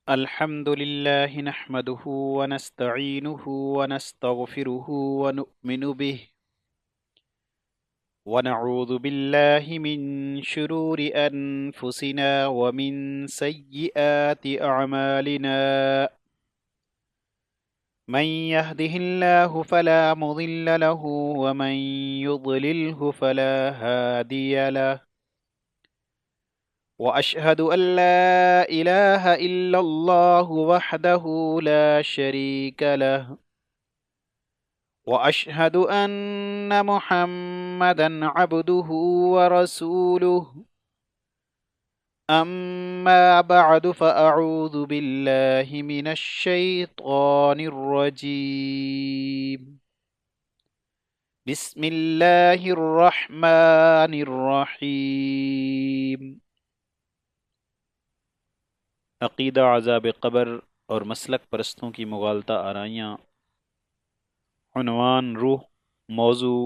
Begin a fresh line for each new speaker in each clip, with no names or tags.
الحمد لله نحمده ونستعينه ونستغفره ونؤمن به ونعوذ بالله من شرور أنفسنا ومن سيئات أعمالنا. من يهده الله فلا مضل له ومن يضلله فلا هادي له، وأشهد أن لا إله إلا الله وحده لا شريك له، وأشهد أن محمدا عبده ورسوله. أما بعد فأعوذ بالله من الشيطان الرجيم. بسم الله الرحمن الرحيم. عقیدہ عذاب قبر اور مسلک پرستوں کی مغالطہ آرائیاں. عنوان روح. موضوع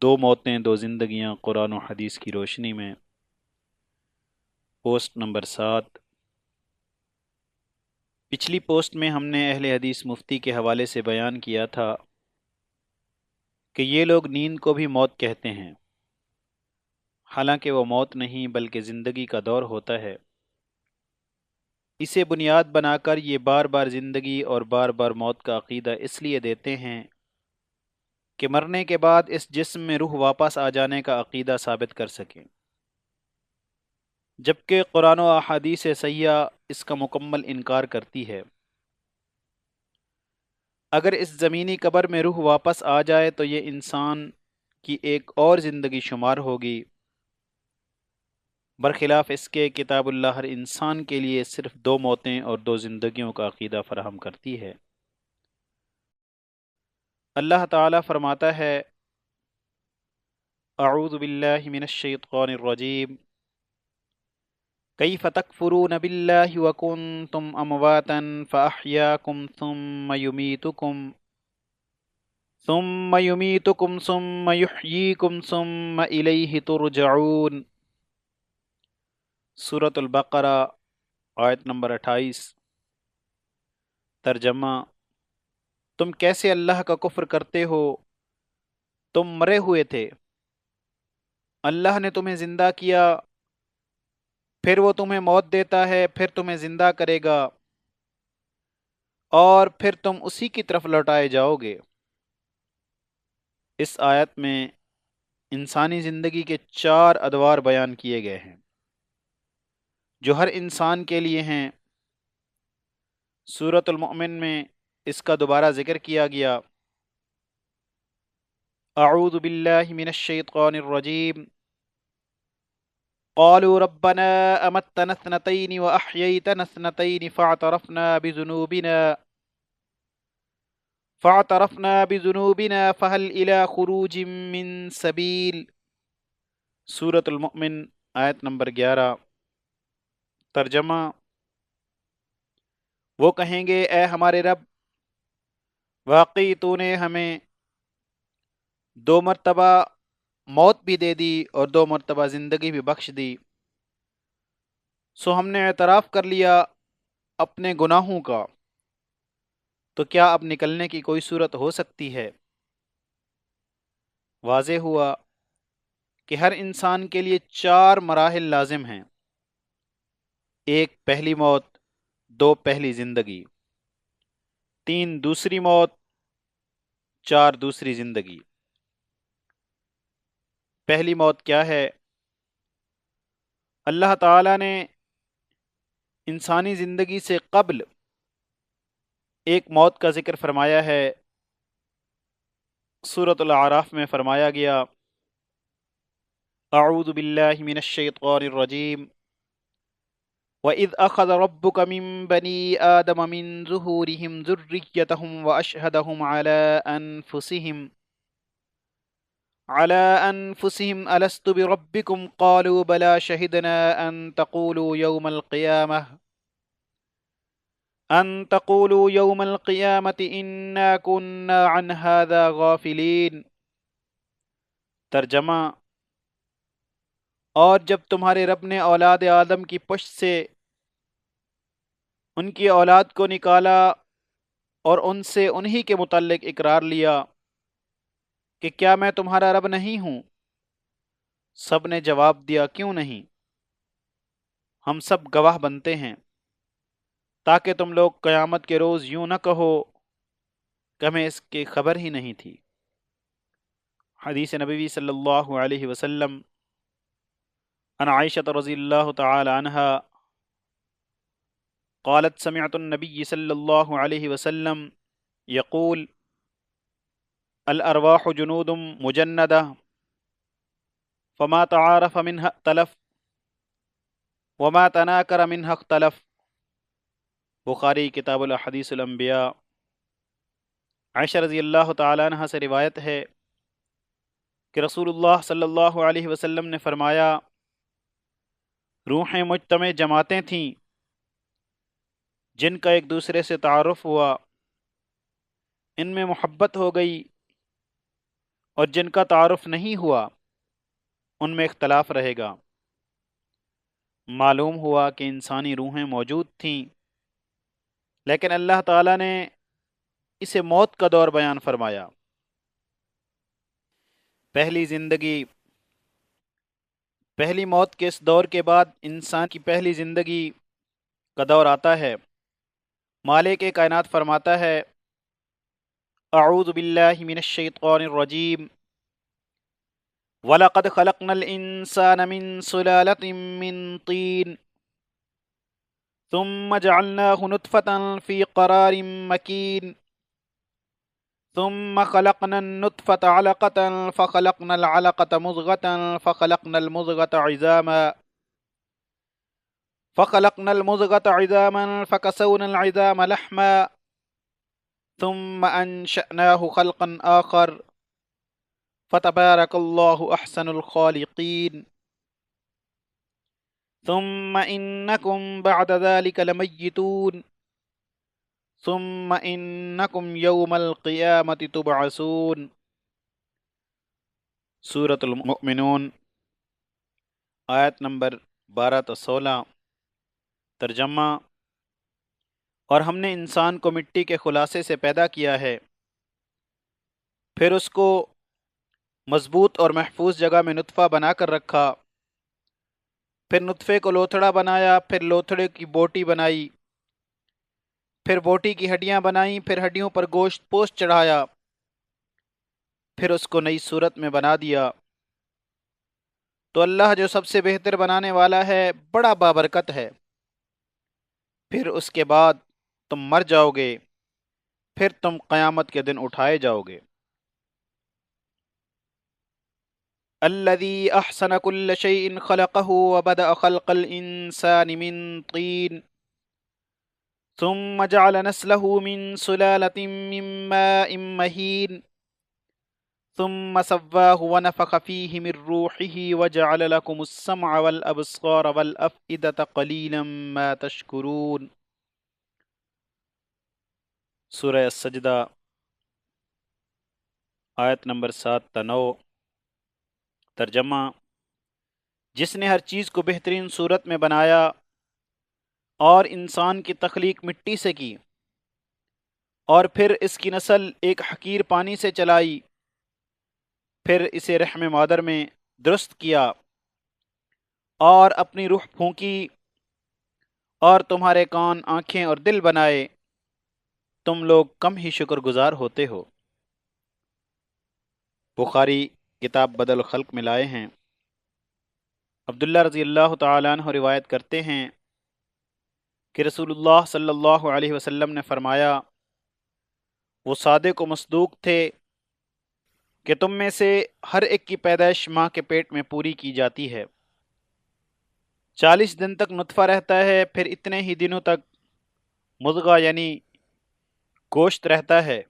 دو موتیں دو زندگیاں قرآن و حدیث کی روشنی میں. Post number 7. پچھلی پوسٹ میں ہم نے اہل حدیث مفتی کے حوالے سے بیان کیا تھا کہ یہ لوگ نیند کو بھی موت کہتے ہیں، حالانکہ وہ موت نہیں بلکہ زندگی کا دور ہوتا ہے. اسے بنیاد بنا کر یہ بار بار زندگی اور بار بار موت کا عقیدہ اس لیے دیتے ہیں کہ مرنے کے بعد اس جسم میں روح واپس آ جانے کا عقیدہ ثابت کر سکیں، جبکہ قرآن و احادیث صحیحہ اس کا مکمل انکار کرتی ہے. اگر اس زمینی قبر میں روح واپس آ جائے تو یہ انسان کی ایک اور زندگی شمار ہوگی، برخلاف اس کے کتاب اللہ ہر انسان کے لیے صرف دو موتیں اور دو زندگیوں کا عقیدہ فراہم کرتی ہے. اللہ تعالیٰ فرماتا ہے: اعوذ باللہ من الشیطان الرجیم. کیف تکفرون باللہ وکنتم امواتا فاحیاکم ثم یمیتکم ثم یحییکم ثم الیہ ترجعون. سورۃ البقرہ آیت نمبر 28. ترجمہ: تم کیسے اللہ کا کفر کرتے ہو؟ تم مرے ہوئے تھے، اللہ نے تمہیں زندہ کیا، پھر وہ تمہیں موت دیتا ہے، پھر تمہیں زندہ کرے گا، اور پھر تم اسی کی طرف لوٹائے جاؤ گے. اس آیت میں انسانی زندگی کے 4 ادوار بیان کیے گئے ہیں جو ہر انسان کے لیے ہیں. سورۃ المؤمن میں اس کا دوبارہ ذکر کیا گیا: اعوذ باللہ من الشیطان الرجیم. قالوا ربنا امتنا اثنتين واحييتنا اثنتين فاعترفنا بذنوبنا فهل الى خروج من سبيل. سورۃ المؤمن آیت نمبر 11. ترجمہ: وہ کہیں گے اے ہمارے رب، واقعی تو نے ہمیں 2 مرتبہ موت بھی دے دی اور 2 مرتبہ زندگی بھی بخش دی، سو ہم نے اعتراف کر لیا اپنے گناہوں کا، تو کیا اب نکلنے کی کوئی صورت ہو سکتی ہے؟ واضح ہوا کہ ہر انسان کے لیے 4 مراحل لازم ہیں: 1 پہلی موت، 2 پہلی زندگی، 3 دوسری موت، 4 دوسری زندگی. پہلی موت کیا ہے؟ اللہ تعالیٰ نے انسانی زندگی سے قبل ایک موت کا ذکر فرمایا ہے. سورۃ الاعراف میں فرمایا گیا: اعوذ باللہ من الشیطان الرجیم. وَإِذْ أَخَذَ رَبُّكَ مِنْ بَنِي آدَمَ مِنْ ظُهُورِهِمْ ذُرِّيَّتَهُمْ وَأَشْهَدَهُمْ عَلَى أَنفُسِهِمْ أَلَسْتُ بِرَبِّكُمْ قَالُوا بَلَى شَهِدْنَا أَن تَقُولُوا يَوْمَ الْقِيَامَةِ إِنَّا كُنَّا عَنْ هَذَا غَافِلِينَ. ترجمہ: اور جب تمہارے رب نے اولاد آدم کی پشت سے ان کی اولاد کو نکالا اور ان سے انہی کے متعلق اقرار لیا کہ کیا میں تمہارا رب نہیں ہوں؟ سب نے جواب دیا کیوں نہیں، ہم سب گواہ بنتے ہیں، تاکہ تم لوگ قیامت کے روز یوں نہ کہو کہ ہمیں اس کی خبر ہی نہیں تھی۔ حدیث نبوی صلی اللہ علیہ وسلم عن عائشة رضی اللہ تعالی عنہا قالت سمعت النبی صلی اللہ علیہ وسلم یقول الارواح جنود مجندہ فما تعارف منها ائتلف وما تناکر منها اختلف۔ بخاری کتاب الاحادیث الانبیاء۔ عائشہ رضی اللہ تعالی عنہ سے روایت ہے کہ رسول اللہ صلی اللہ علیہ وسلم نے فرمایا، روحیں مجتمع جماعتیں تھیں جن کا ایک دوسرے سے تعارف ہوا، ان میں محبت ہو گئی، اور جن کا تعارف نہیں ہوا ان میں اختلاف رہے گا۔ معلوم ہوا کہ انسانی روحیں موجود تھیں، لیکن اللہ تعالیٰ نے اسے موت کا دور بیان فرمایا۔ پہلی موت کے اس دور کے بعد انسان کی پہلی زندگی کا دور آتا ہے۔ مالک کائنات فرماتا ہے، اعوذ باللہ من الشیطان الرجیم، وَلَقَدْ خَلَقْنَا الْإِنسَانَ مِنْ سُلَالَةٍ مِّن طِينٍ ثُمَّ جَعَلْنَاهُ نُطْفَةً فِي قَرَارٍ مَّكِينٍ ثُمَّ خَلَقْنَا النُّطْفَةَ عَلَقَةً فَخَلَقْنَا الْعَلَقَةَ مُضْغَةً فخلقنا المضغة عظاما فكسونا العظام لحما ثم أنشأناه خلقا آخر فتبارك الله أحسن الخالقين ثم إنكم بعد ذلك لميتون ثم إنكم يوم القيامة تبعثون۔ سورة المؤمنون، آیت نمبر 12-16۔ ترجمہ: اور ہم نے انسان کو مٹی کے خلاصے سے پیدا کیا ہے، پھر اس کو مضبوط اور محفوظ جگہ میں نطفہ بنا کر رکھا، پھر نطفے کو لوتھڑا بنایا، پھر لوتھڑے کی بوٹی بنائی، پھر بوٹی کی ہڈیاں بنائیں، پھر ہڈیوں پر گوشت پوست چڑھایا، پھر اس کو نئی صورت میں بنا دیا۔ تو اللہ جو سب سے بہتر بنانے والا ہے، بڑا بابرکت ہے۔ پھر اس کے بعد تم مر جاؤ گے، پھر تم قیامت کے دن اٹھائے جاؤ گے۔ الذي احسن كل شيء خلقه وبدأ خلق الانسان من طين ثم جعل نسله من سلالة من ماء مهين ثم سواه ونفخ فيه من روحه وجعل لكم السمع والابصار والافئدة قليلا ما تشكرون۔ سورہ السجدہ، آیت نمبر 7-9۔ ترجمہ: جس نے ہر چیز کو بہترین صورت میں بنایا اور انسان کی تخلیق مٹی سے کی، اور پھر اس کی نسل ایک حقیر پانی سے چلائی، پھر اسے رحم مادر میں درست کیا اور اپنی روح پھونکی، اور تمہارے کان، آنکھیں اور دل بنائے، تم لوگ کم ہی شکر گزار ہوتے ہو۔ بخاری کتاب بدل الخلق میں لائے ہیں۔ عبداللہ رضی اللہ تعالیٰ عنہ روایت کرتے ہیں کہ رسول اللہ صلی اللہ علیہ وسلم نے فرمایا، وہ صادق و مصدوق تھے کہ تم میں سے ہر ایک کی پیدائش ماں کے پیٹ میں پوری کی جاتی ہے، 40 دن تک نطفہ رہتا ہے، پھر اتنے ہی دنوں تک مضغہ یعنی گوشت رہتا ہے،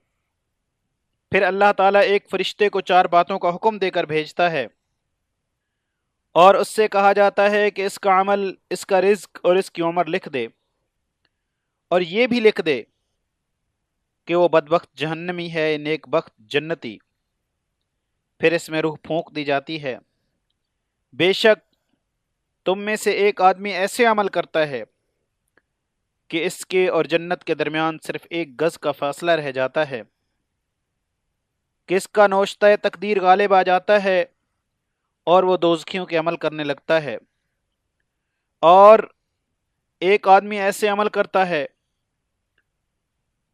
پھر اللہ تعالیٰ ایک فرشتے کو 4 باتوں کا حکم دے کر بھیجتا ہے، اور اس سے کہا جاتا ہے کہ اس کا عمل، اس کا رزق اور اس کی عمر لکھ دے، اور یہ بھی لکھ دے کہ وہ بدبخت جہنمی ہے، نیک بخت جنتی۔ پھر اس میں روح پھونک دی جاتی ہے۔ بے شک تم میں سے ایک آدمی ایسے عمل کرتا ہے کہ اس کے اور جنت کے درمیان صرف ایک گز کا فاصلہ رہ جاتا ہے، کہ اس کا نوشتہ تقدیر غالب آ جاتا ہے اور وہ دوزخیوں کے عمل کرنے لگتا ہے، اور ایک آدمی ایسے عمل کرتا ہے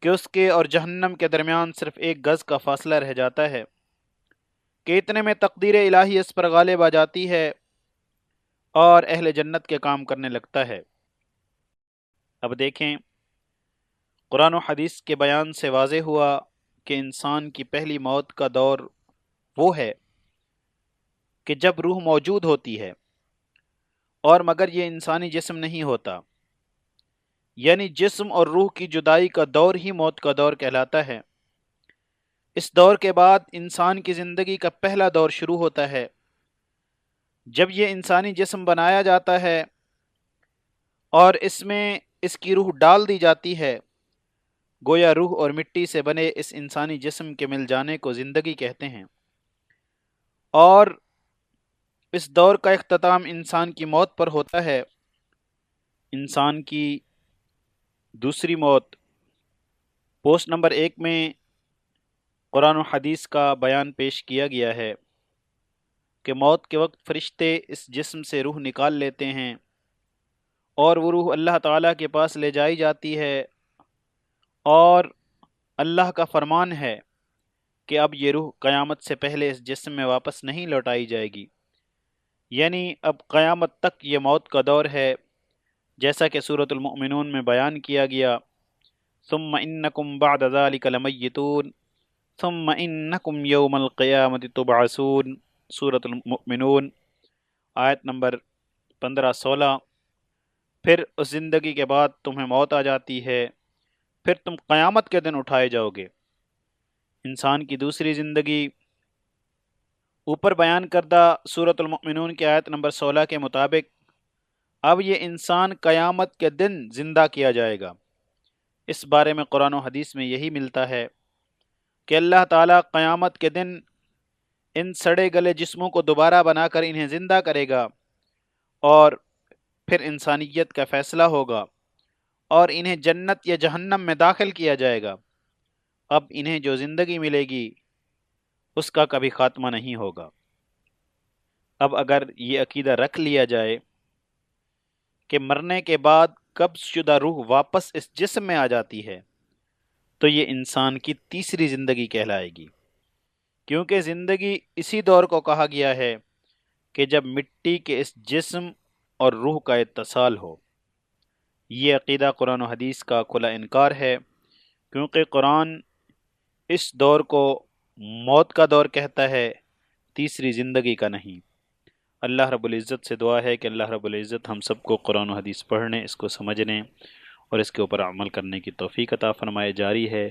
کہ اس کے اور جہنم کے درمیان صرف ایک گز کا فاصلہ رہ جاتا ہے، کہ اتنے میں تقدیر الہی اس پر غالب آ جاتی ہے اور اہل جنت کے کام کرنے لگتا ہے۔ اب دیکھیں، قرآن و حدیث کے بیان سے واضح ہوا کہ انسان کی پہلی موت کا دور وہ ہے کہ جب روح موجود ہوتی ہے، اور مگر یہ انسانی جسم نہیں ہوتا، یعنی جسم اور روح کی جدائی کا دور ہی موت کا دور کہلاتا ہے۔ اس دور کے بعد انسان کی زندگی کا پہلا دور شروع ہوتا ہے، جب یہ انسانی جسم بنایا جاتا ہے اور اس میں اس کی روح ڈال دی جاتی ہے۔ گویا روح اور مٹی سے بنے اس انسانی جسم کے مل جانے کو زندگی کہتے ہیں، اور اس دور کا اختتام انسان کی موت پر ہوتا ہے۔ انسان کی دوسری موت پوسٹ نمبر 1 میں قرآن و حدیث کا بیان پیش کیا گیا ہے کہ موت کے وقت فرشتے اس جسم سے روح نکال لیتے ہیں اور وہ روح اللہ تعالیٰ کے پاس لے جائی جاتی ہے، اور اللہ کا فرمان ہے کہ اب یہ روح قیامت سے پہلے اس جسم میں واپس نہیں لوٹائی جائے گی، یعنی اب قیامت تک یہ موت کا دور ہے، جیسا کہ سورۃ المؤمنون میں بیان کیا گیا۔ ثم انکم بعد ذلک لمیتون ثم انکم یوم القیامت تبعثون، سورۃ المؤمنون آیت نمبر 15-16۔ پھر اس زندگی کے بعد تمہیں موت آ جاتی ہے، پھر تم قیامت کے دن اٹھائے جاؤ گے۔ انسان کی دوسری زندگی اوپر بیان کردہ سورۃ المؤمنون کی آیت نمبر 16 کے مطابق اب یہ انسان قیامت کے دن زندہ کیا جائے گا۔ اس بارے میں قرآن و حدیث میں یہی ملتا ہے کہ اللہ تعالیٰ قیامت کے دن ان سڑے گلے جسموں کو دوبارہ بنا کر انہیں زندہ کرے گا، اور پھر انسانیت کا فیصلہ ہوگا اور انہیں جنت یا جہنم میں داخل کیا جائے گا۔ اب انہیں جو زندگی ملے گی اس کا کبھی خاتمہ نہیں ہوگا۔ اب اگر یہ عقیدہ رکھ لیا جائے کہ مرنے کے بعد قبض شدہ روح واپس اس جسم میں آ جاتی ہے، تو یہ انسان کی تیسری زندگی کہلائے گی، کیونکہ زندگی اسی دور کو کہا گیا ہے کہ جب مٹی کے اس جسم اور روح کا اتصال ہو۔ یہ عقیدہ قرآن و حدیث کا کھلا انکار ہے، کیونکہ قرآن اس دور کو موت کا دور کہتا ہے، تیسری زندگی کا نہیں۔ اللہ رب العزت سے دعا ہے کہ اللہ رب العزت ہم سب کو قرآن و حدیث پڑھنے، اس کو سمجھنے اور اس کے اوپر عمل کرنے کی توفیق عطا فرمائے۔ جاری ہے